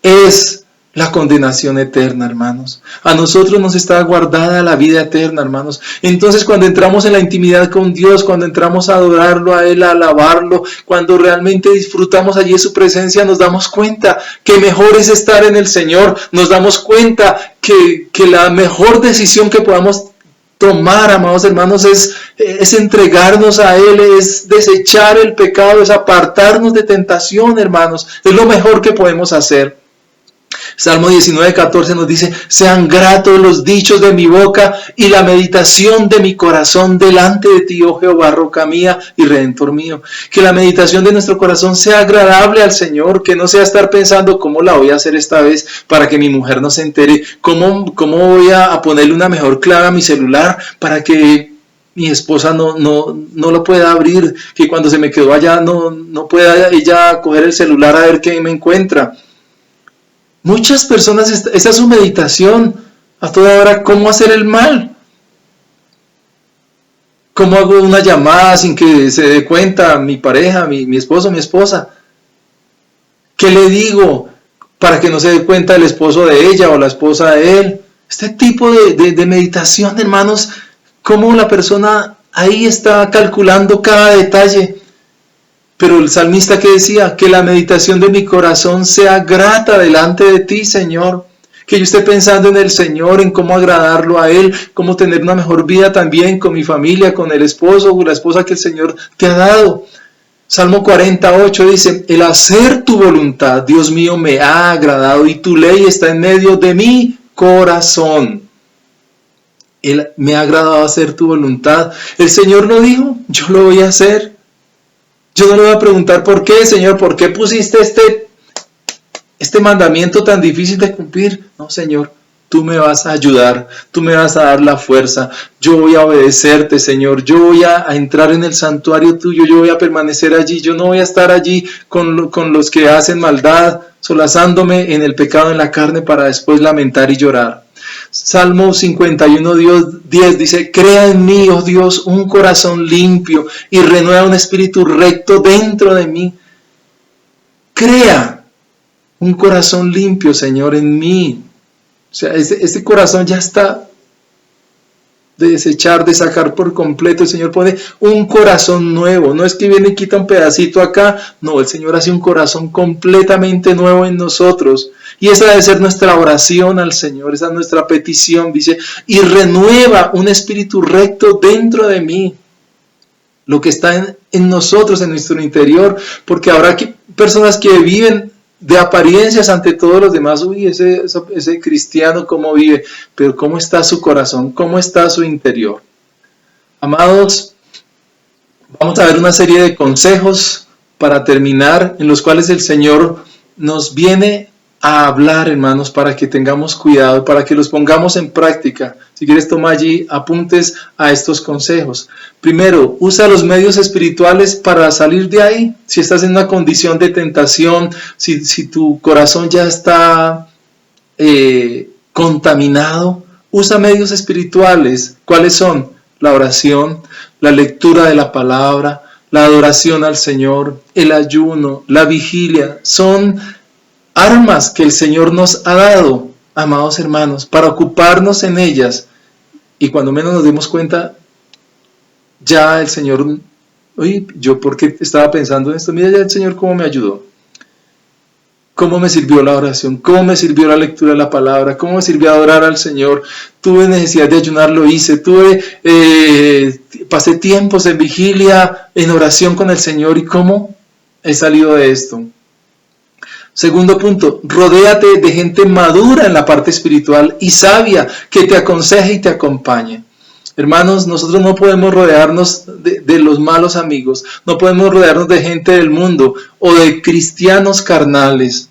es la condenación eterna, hermanos. A nosotros nos está guardada la vida eterna, hermanos. Entonces, cuando entramos en la intimidad con Dios, cuando entramos a adorarlo a Él, a alabarlo, cuando realmente disfrutamos allí de su presencia, nos damos cuenta que mejor es estar en el Señor. Nos damos cuenta que la mejor decisión que podamos tomar, amados hermanos, es entregarnos a Él, es desechar el pecado, es apartarnos de tentación, hermanos. Es lo mejor que podemos hacer. Salmo 19:14 nos dice, sean gratos los dichos de mi boca y la meditación de mi corazón delante de ti, oh Jehová, roca mía y redentor mío. Que la meditación de nuestro corazón sea agradable al Señor, que no sea estar pensando cómo la voy a hacer esta vez para que mi mujer no se entere, cómo voy a ponerle una mejor clave a mi celular para que mi esposa no lo pueda abrir, que cuando se me quedó allá no pueda ella coger el celular a ver qué me encuentra. Muchas personas, esa es su meditación a toda hora, cómo hacer el mal. ¿Cómo hago una llamada sin que se dé cuenta mi pareja, mi esposo, mi esposa? ¿Qué le digo para que no se dé cuenta el esposo de ella o la esposa de él? Este tipo de meditación, hermanos, cómo la persona ahí está calculando cada detalle. Pero el salmista que decía, que la meditación de mi corazón sea grata delante de ti, Señor. Que yo esté pensando en el Señor, en cómo agradarlo a Él, cómo tener una mejor vida también con mi familia, con el esposo o la esposa que el Señor te ha dado. Salmo 48 dice, el hacer tu voluntad, Dios mío, me ha agradado y tu ley está en medio de mi corazón. Él me ha agradado hacer tu voluntad. El Señor lo dijo, yo lo voy a hacer. Yo no le voy a preguntar por qué, Señor, ¿por qué pusiste este mandamiento tan difícil de cumplir? No, Señor, tú me vas a ayudar, tú me vas a dar la fuerza. Yo voy a obedecerte, Señor. Yo voy a entrar en el santuario tuyo, yo voy a permanecer allí. Yo no voy a estar allí con los que hacen maldad, solazándome en el pecado en la carne para después lamentar y llorar. Salmo 51:10 dice, crea en mí, oh Dios, un corazón limpio y renueva un espíritu recto dentro de mí. Crea un corazón limpio, Señor, en mí. O sea, este corazón ya está de desechar, de sacar por completo. El Señor pone un corazón nuevo. No es que viene y quita un pedacito acá. No, el Señor hace un corazón completamente nuevo en nosotros. Y esa debe ser nuestra oración al Señor, esa es nuestra petición, dice, y renueva un espíritu recto dentro de mí, lo que está en nosotros, en nuestro interior, porque habrá personas que viven de apariencias ante todos los demás, uy, ese cristiano cómo vive, pero cómo está su corazón, cómo está su interior. Amados, vamos a ver una serie de consejos para terminar, en los cuales el Señor nos viene a hablar, hermanos, para que tengamos cuidado, para que los pongamos en práctica. Si quieres, toma allí apuntes a estos consejos. Primero, usa los medios espirituales para salir de ahí. Si estás en una condición de tentación, si tu corazón ya está contaminado, Usa medios espirituales. ¿Cuáles son? La oración, la lectura de la palabra, la adoración al Señor, el ayuno, la vigilia. Son armas que el Señor nos ha dado, amados hermanos, para ocuparnos en ellas. Y cuando menos nos demos cuenta, ya el Señor, oye, yo por qué estaba pensando en esto, mira ya el Señor cómo me ayudó. ¿Cómo me sirvió la oración? ¿Cómo me sirvió la lectura de la palabra? ¿Cómo me sirvió adorar al Señor? Tuve necesidad de ayunar, lo hice. Pasé tiempos en vigilia, en oración con el Señor. ¿Y cómo he salido de esto? Segundo punto, rodéate de gente madura en la parte espiritual y sabia que te aconseje y te acompañe. Hermanos, nosotros no podemos rodearnos de los malos amigos, no podemos rodearnos de gente del mundo o de cristianos carnales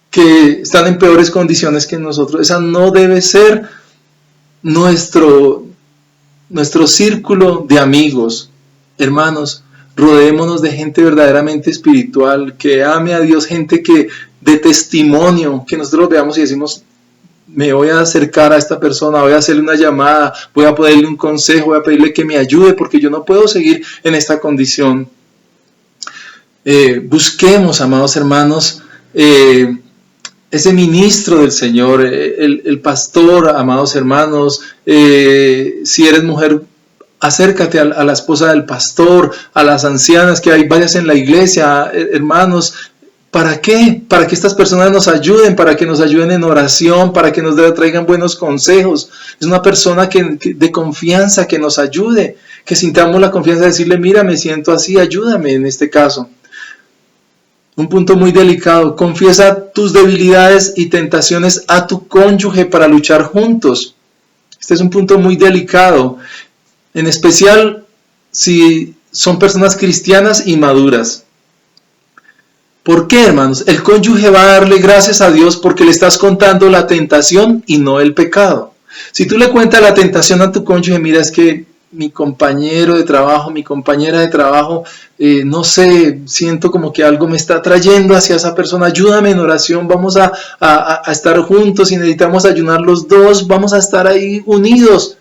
que están en peores condiciones que nosotros. Esa no debe ser nuestro círculo de amigos. Hermanos, rodémonos de gente verdaderamente espiritual, que ame a Dios, gente que de testimonio, que nosotros veamos y decimos, me voy a acercar a esta persona, voy a hacerle una llamada, voy a pedirle un consejo, voy a pedirle que me ayude porque yo no puedo seguir en esta condición. Busquemos, amados hermanos, ese ministro del Señor, el pastor, amados hermanos. Si eres mujer, acércate a la esposa del pastor, a las ancianas que hay varias en la iglesia, hermanos. ¿Para qué? Para que estas personas nos ayuden, para que nos ayuden en oración, para que nos traigan buenos consejos. Es una persona de confianza que nos ayude, que sintamos la confianza de decirle, mira, me siento así, ayúdame en este caso. Un punto muy delicado, confiesa tus debilidades y tentaciones a tu cónyuge para luchar juntos. Este es un punto muy delicado, en especial si son personas cristianas y maduras. ¿Por qué, hermanos? El cónyuge va a darle gracias a Dios porque le estás contando la tentación y no el pecado. Si tú le cuentas la tentación a tu cónyuge, mira, es que mi compañero de trabajo, mi compañera de trabajo, no sé, siento como que algo me está trayendo hacia esa persona, ayúdame en oración, vamos a estar juntos y necesitamos ayunar los dos, vamos a estar ahí unidos.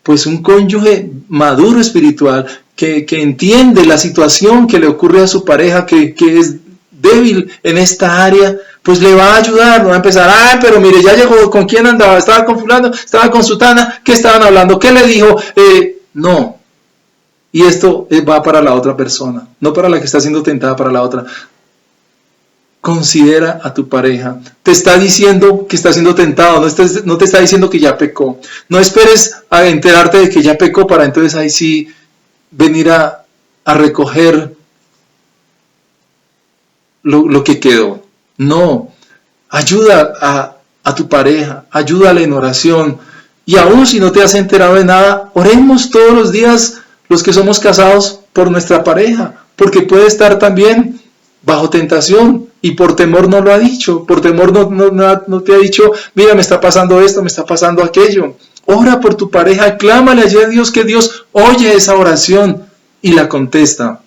Pues un cónyuge maduro espiritual que entiende la situación que le ocurre a su pareja, que es débil en esta área, pues le va a ayudar, no va a empezar, pero mire, ya llegó, ¿con quién andaba? Estaba con fulano, estaba con sutana, ¿qué estaban hablando? ¿Qué le dijo? No. Y esto va para la otra persona, no para la que está siendo tentada, para la otra. Considera a tu pareja. Te está diciendo que está siendo tentado, no te está diciendo que ya pecó. No esperes a enterarte de que ya pecó para entonces ahí sí venir a recoger lo que quedó. No, ayuda a tu pareja, ayúdale en oración. Y aún si no te has enterado de nada, oremos todos los días los que somos casados por nuestra pareja, porque puede estar también bajo tentación y por temor no lo ha dicho, por temor no te ha dicho, mira, me está pasando esto, me está pasando aquello. Ora por tu pareja, clámale allí a Dios, que Dios oye esa oración y la contesta.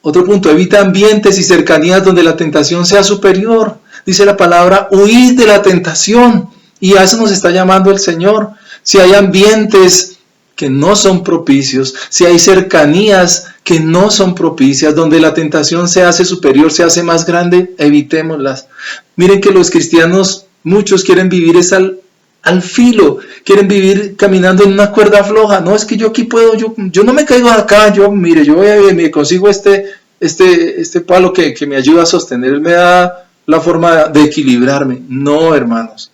Otro punto, evita ambientes y cercanías donde la tentación sea superior. Dice la palabra, huid de la tentación. Y a eso nos está llamando el Señor. Si hay ambientes que no son propicios, si hay cercanías que no son propicias, donde la tentación se hace superior, se hace más grande, evitémoslas. Miren que los cristianos, muchos quieren vivir al filo, quieren vivir caminando en una cuerda floja. No, es que yo aquí puedo, yo no me caigo de acá, yo me consigo este palo que me ayuda a sostener, me da la forma de equilibrarme. No, hermanos,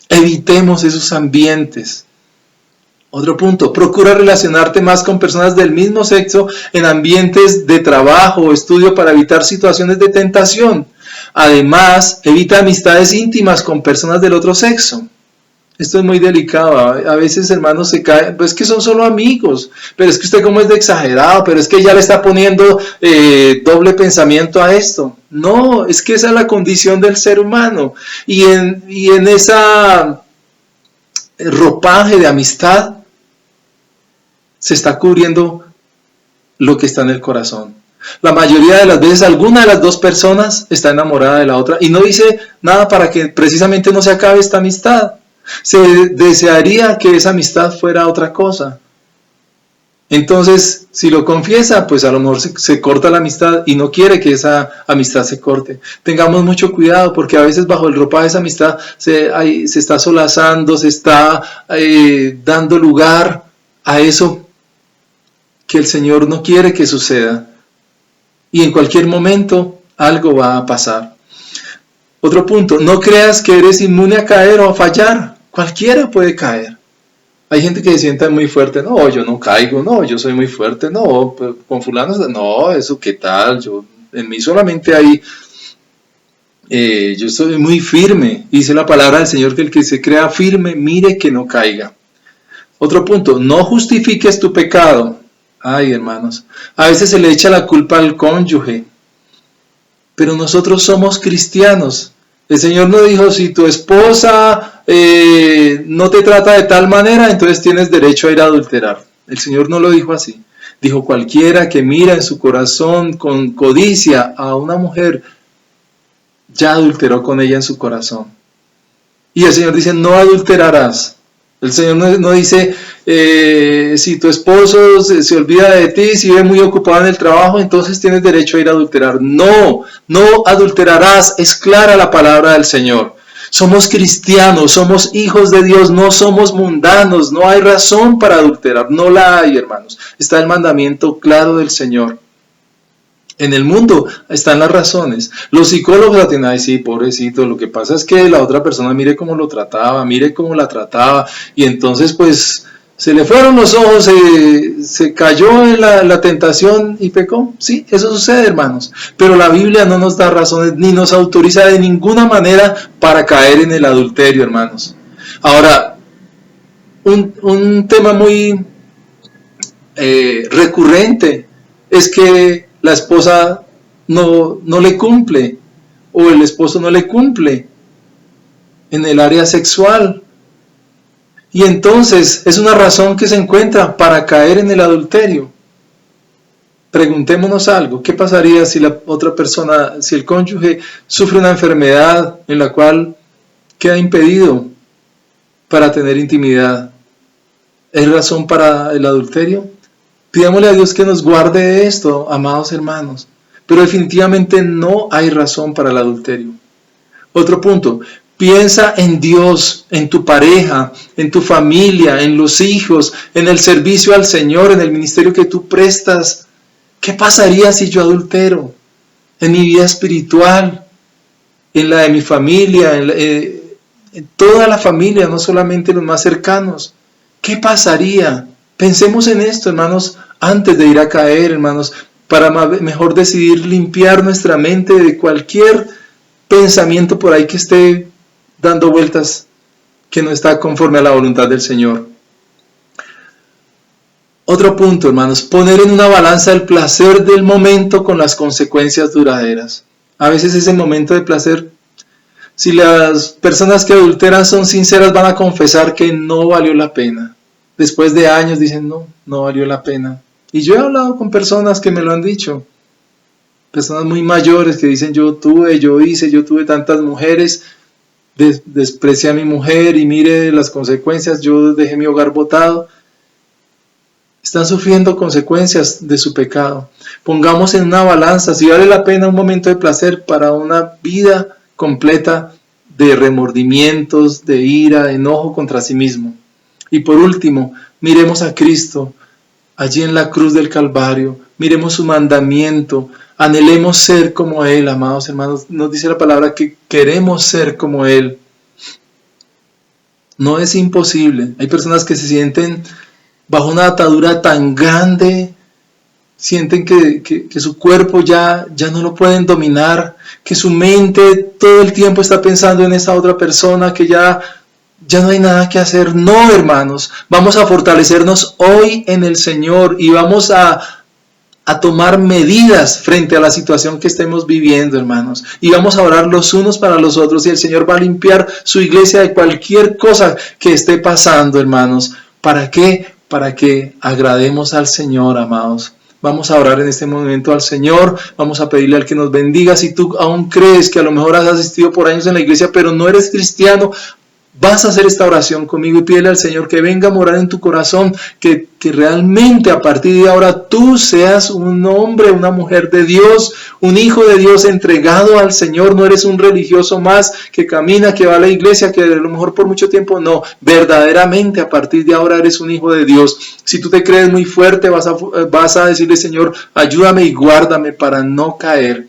evitemos esos ambientes. Otro punto, procura relacionarte más con personas del mismo sexo en ambientes de trabajo o estudio para evitar situaciones de tentación. Además, evita amistades íntimas con personas del otro sexo. Esto es muy delicado. A veces, hermanos, se cae, pues es que son solo amigos, pero es que usted como es de exagerado, pero es que ya le está poniendo doble pensamiento a esto. No, es que esa es la condición del ser humano. Y en esa ropaje de amistad se está cubriendo lo que está en el corazón. La mayoría de las veces alguna de las dos personas está enamorada de la otra y no dice nada para que precisamente no se acabe esta amistad. Se desearía que esa amistad fuera otra cosa. Entonces, si lo confiesa, pues a lo mejor se corta la amistad y no quiere que esa amistad se corte. Tengamos mucho cuidado porque a veces bajo el ropaje de esa amistad se está solazando, se está dando lugar a eso que el Señor no quiere que suceda. Y en cualquier momento algo va a pasar. Otro punto, no creas que eres inmune a caer o a fallar. Cualquiera puede caer. Hay gente que se sienta muy fuerte, no, yo no caigo, no, yo soy muy fuerte, no, con fulano, no, eso qué tal, en mí solamente hay, yo soy muy firme, dice la palabra del Señor que el que se crea firme, mire que no caiga. Otro punto, no justifiques tu pecado. Ay, hermanos, a veces se le echa la culpa al cónyuge, pero nosotros somos cristianos. El Señor no dijo, si tu esposa no te trata de tal manera, entonces tienes derecho a ir a adulterar. El Señor no lo dijo así. Dijo, cualquiera que mira en su corazón con codicia a una mujer, ya adulteró con ella en su corazón. Y el Señor dice, no adulterarás. El Señor no dice, si tu esposo se olvida de ti, si vive muy ocupado en el trabajo, entonces tienes derecho a ir a adulterar. No, no adulterarás. Es clara la palabra del Señor. Somos cristianos, somos hijos de Dios, no somos mundanos. No hay razón para adulterar. No la hay, hermanos. Está el mandamiento claro del Señor. En el mundo están las razones. Los psicólogos la tienen, ay sí, pobrecito, lo que pasa es que la otra persona mire cómo lo trataba, mire cómo la trataba, y entonces pues se le fueron los ojos, se cayó en la tentación y pecó. Sí, eso sucede, hermanos. Pero la Biblia no nos da razones ni nos autoriza de ninguna manera para caer en el adulterio, hermanos. Ahora, un tema muy recurrente es que la esposa no le cumple o el esposo no le cumple en el área sexual. Y entonces es una razón que se encuentra para caer en el adulterio. Preguntémonos algo, ¿qué pasaría si la otra persona, si el cónyuge sufre una enfermedad en la cual queda impedido para tener intimidad? ¿Es razón para el adulterio? Pidámosle a Dios que nos guarde de esto, amados hermanos. Pero definitivamente no hay razón para el adulterio. Otro punto, piensa en Dios, en tu pareja, en tu familia, en los hijos, en el servicio al Señor, en el ministerio que tú prestas. ¿Qué pasaría si yo adultero? En mi vida espiritual, en la de mi familia, en toda la familia, no solamente los más cercanos. ¿Qué pasaría? Pensemos en esto, hermanos, antes de ir a caer, hermanos, para mejor decidir limpiar nuestra mente de cualquier pensamiento por ahí que esté dando vueltas, que no está conforme a la voluntad del Señor. Otro punto, hermanos, poner en una balanza el placer del momento con las consecuencias duraderas. A veces ese momento de placer, si las personas que adulteran son sinceras, van a confesar que no valió la pena. Después de años dicen, no valió la pena. Y yo he hablado con personas que me lo han dicho. Personas muy mayores que dicen, yo tuve tantas mujeres, desprecié a mi mujer y mire las consecuencias, yo dejé mi hogar botado. Están sufriendo consecuencias de su pecado. Pongamos en una balanza si vale la pena un momento de placer para una vida completa de remordimientos, de ira, de enojo contra sí mismo. Y por último, miremos a Cristo allí en la cruz del Calvario, miremos su mandamiento, anhelemos ser como Él, amados hermanos. Nos dice la palabra que queremos ser como Él. No es imposible. Hay personas que se sienten bajo una atadura tan grande, sienten que su cuerpo ya no lo pueden dominar, que su mente todo el tiempo está pensando en esa otra persona, que ya no hay nada que hacer. No, hermanos, vamos a fortalecernos hoy en el Señor y vamos a tomar medidas frente a la situación que estemos viviendo, hermanos. Y vamos a orar los unos para los otros y el Señor va a limpiar su iglesia de cualquier cosa que esté pasando, hermanos. ¿Para qué? Para que agrademos al Señor, amados. Vamos a orar en este momento al Señor, vamos a pedirle al que nos bendiga. Si tú aún crees que a lo mejor has asistido por años en la iglesia, pero no eres cristiano, vas a hacer esta oración conmigo y pídele al Señor que venga a morar en tu corazón, que realmente a partir de ahora tú seas un hombre, una mujer de Dios, un hijo de Dios entregado al Señor. No eres un religioso más que camina, que va a la iglesia, que a lo mejor por mucho tiempo no. Verdaderamente a partir de ahora eres un hijo de Dios. Si tú te crees muy fuerte, vas a decirle: Señor, ayúdame y guárdame para no caer.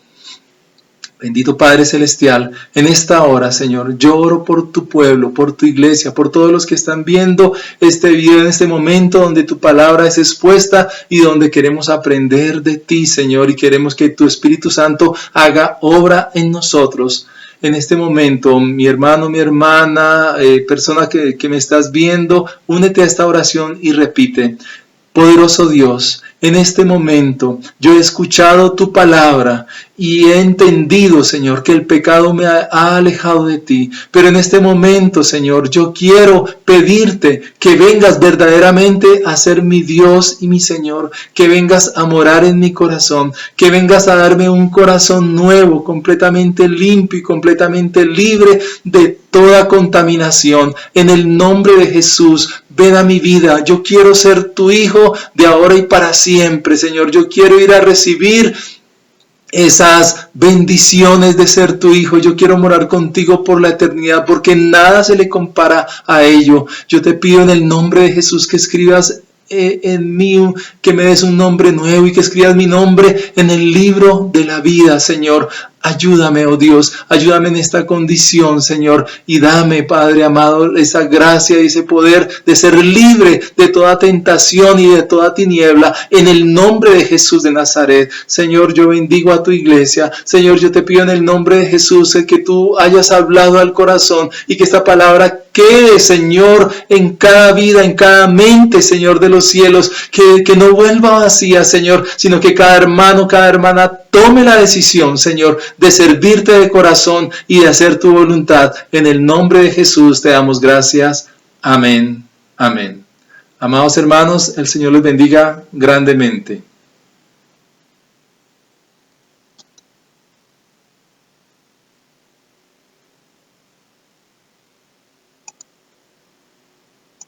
Bendito Padre Celestial, en esta hora, Señor, yo oro por tu pueblo, por tu iglesia, por todos los que están viendo este video en este momento donde tu palabra es expuesta y donde queremos aprender de ti, Señor, y queremos que tu Espíritu Santo haga obra en nosotros. En este momento, mi hermano, mi hermana, persona que me estás viendo, únete a esta oración y repite: poderoso Dios, en este momento yo he escuchado tu palabra y he entendido, Señor, que el pecado me ha alejado de ti. Pero en este momento, Señor, yo quiero pedirte que vengas verdaderamente a ser mi Dios y mi Señor, que vengas a morar en mi corazón, que vengas a darme un corazón nuevo, completamente limpio y completamente libre de toda contaminación. En el nombre de Jesús, ven a mi vida. Yo quiero ser tu hijo de ahora y para siempre, Señor. Yo quiero ir a recibir esas bendiciones de ser tu hijo. Yo quiero morar contigo por la eternidad, porque nada se le compara a ello. Yo te pido en el nombre de Jesús que escribas en mí, que me des un nombre nuevo y que escribas mi nombre en el libro de la vida, Señor. Ayúdame, oh Dios, ayúdame en esta condición, Señor, y dame, Padre amado, esa gracia y ese poder de ser libre de toda tentación y de toda tiniebla, en el nombre de Jesús de Nazaret. Señor, yo bendigo a tu iglesia. Señor, yo te pido en el nombre de Jesús que tú hayas hablado al corazón y que esta palabra quede, Señor, en cada vida, en cada mente, Señor de los cielos, que no vuelva vacía, Señor, sino que cada hermano, cada hermana tome la decisión, Señor, de servirte de corazón y de hacer tu voluntad. En el nombre de Jesús te damos gracias. Amén. Amén. Amados hermanos, el Señor les bendiga grandemente.